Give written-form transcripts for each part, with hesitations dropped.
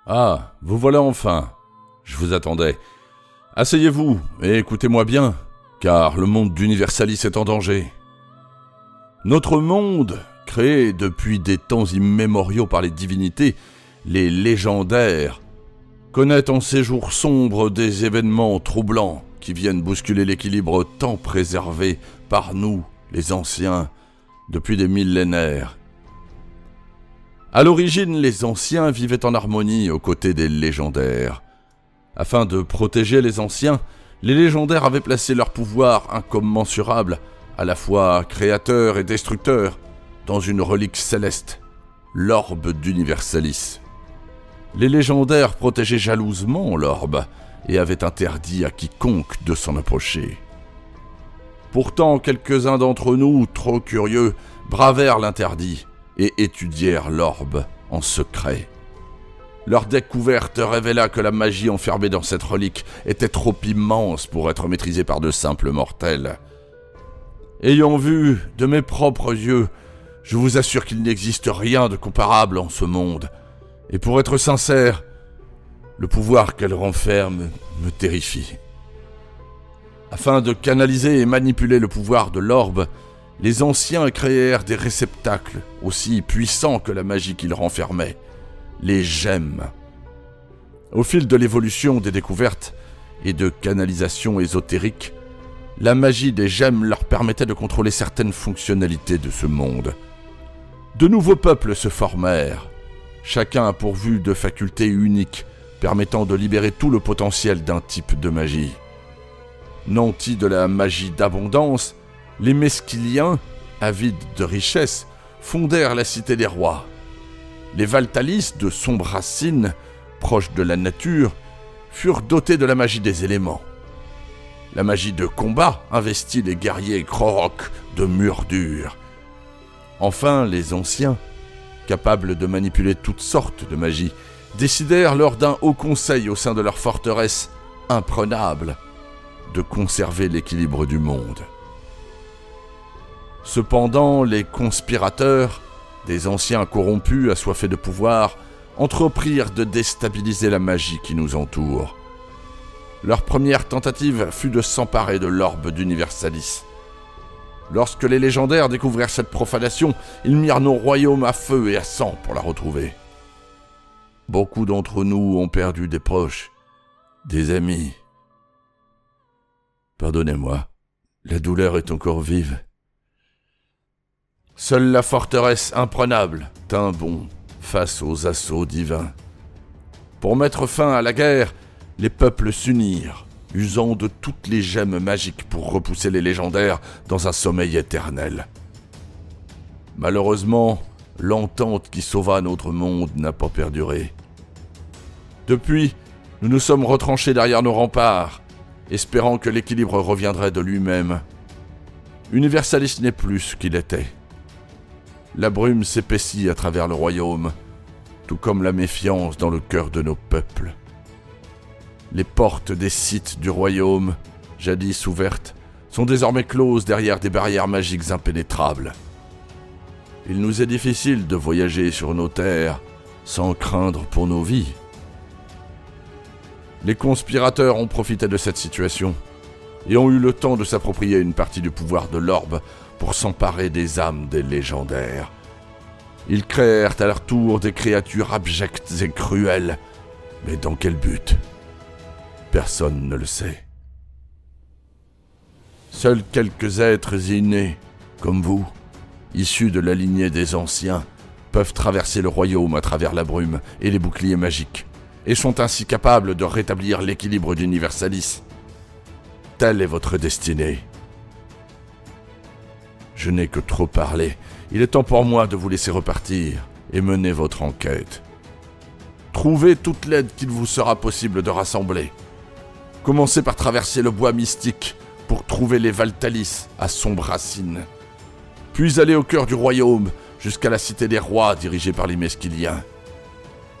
Ah, vous voilà enfin. Je vous attendais. Asseyez-vous et écoutez-moi bien, car le monde d'Universalis est en danger. Notre monde, créé depuis des temps immémoriaux par les divinités, les légendaires, connaît en ces jours sombres des événements troublants qui viennent bousculer l'équilibre tant préservé par nous, les anciens, depuis des millénaires. À l'origine, les anciens vivaient en harmonie aux côtés des légendaires. Afin de protéger les anciens, les légendaires avaient placé leur pouvoir incommensurable, à la fois créateur et destructeur, dans une relique céleste, l'orbe d'Universalis. Les légendaires protégeaient jalousement l'orbe et avaient interdit à quiconque de s'en approcher. Pourtant, quelques-uns d'entre nous, trop curieux, bravèrent l'interdit et étudièrent l'orbe en secret. Leur découverte révéla que la magie enfermée dans cette relique était trop immense pour être maîtrisée par de simples mortels. Ayant vu de mes propres yeux, je vous assure qu'il n'existe rien de comparable en ce monde. Et pour être sincère, le pouvoir qu'elle renferme me terrifie. Afin de canaliser et manipuler le pouvoir de l'orbe, les anciens créèrent des réceptacles aussi puissants que la magie qu'ils renfermaient, les gemmes. Au fil de l'évolution des découvertes et de canalisations ésotériques, la magie des gemmes leur permettait de contrôler certaines fonctionnalités de ce monde. De nouveaux peuples se formèrent, chacun pourvu de facultés uniques permettant de libérer tout le potentiel d'un type de magie. Nantis de la magie d'abondance, les Mesquiliens, avides de richesse, fondèrent la cité des rois. Les Valtalis de sombre racine, proches de la nature, furent dotés de la magie des éléments. La magie de combat investit les guerriers Krorok de murs durs. Enfin, les anciens, capables de manipuler toutes sortes de magie, décidèrent lors d'un haut conseil au sein de leur forteresse imprenable de conserver l'équilibre du monde. Cependant, les conspirateurs, des anciens corrompus assoiffés de pouvoir, entreprirent de déstabiliser la magie qui nous entoure. Leur première tentative fut de s'emparer de l'orbe d'Universalis. Lorsque les légendaires découvrirent cette profanation, ils mirent nos royaumes à feu et à sang pour la retrouver. Beaucoup d'entre nous ont perdu des proches, des amis. Pardonnez-moi, la douleur est encore vive. Seule la forteresse imprenable tint bon face aux assauts divins. Pour mettre fin à la guerre, les peuples s'unirent, usant de toutes les gemmes magiques pour repousser les légendaires dans un sommeil éternel. Malheureusement, l'entente qui sauva notre monde n'a pas perduré. Depuis, nous nous sommes retranchés derrière nos remparts, espérant que l'équilibre reviendrait de lui-même. Universalis n'est plus ce qu'il était. La brume s'épaissit à travers le royaume, tout comme la méfiance dans le cœur de nos peuples. Les portes des sites du royaume, jadis ouvertes, sont désormais closes derrière des barrières magiques impénétrables. Il nous est difficile de voyager sur nos terres sans craindre pour nos vies. Les conspirateurs ont profité de cette situation et ont eu le temps de s'approprier une partie du pouvoir de l'orbe pour s'emparer des âmes des légendaires. Ils créèrent à leur tour des créatures abjectes et cruelles, mais dans quel but ? Personne ne le sait. Seuls quelques êtres innés, comme vous, issus de la lignée des anciens, peuvent traverser le royaume à travers la brume et les boucliers magiques, et sont ainsi capables de rétablir l'équilibre d'Universalis. Telle est votre destinée. Je n'ai que trop parlé. Il est temps pour moi de vous laisser repartir et mener votre enquête. Trouvez toute l'aide qu'il vous sera possible de rassembler. Commencez par traverser le bois mystique pour trouver les Valtalis à sombre racine. Puis allez au cœur du royaume jusqu'à la cité des rois dirigée par les Mesquiliens.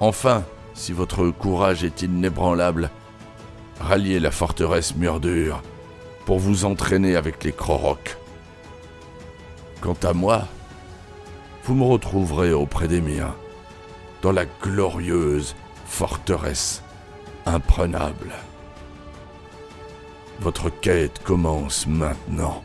Enfin, si votre courage est inébranlable, ralliez la forteresse Murdure pour vous entraîner avec les Krorok. Quant à moi, vous me retrouverez auprès des miens, dans la glorieuse forteresse imprenable. Votre quête commence maintenant.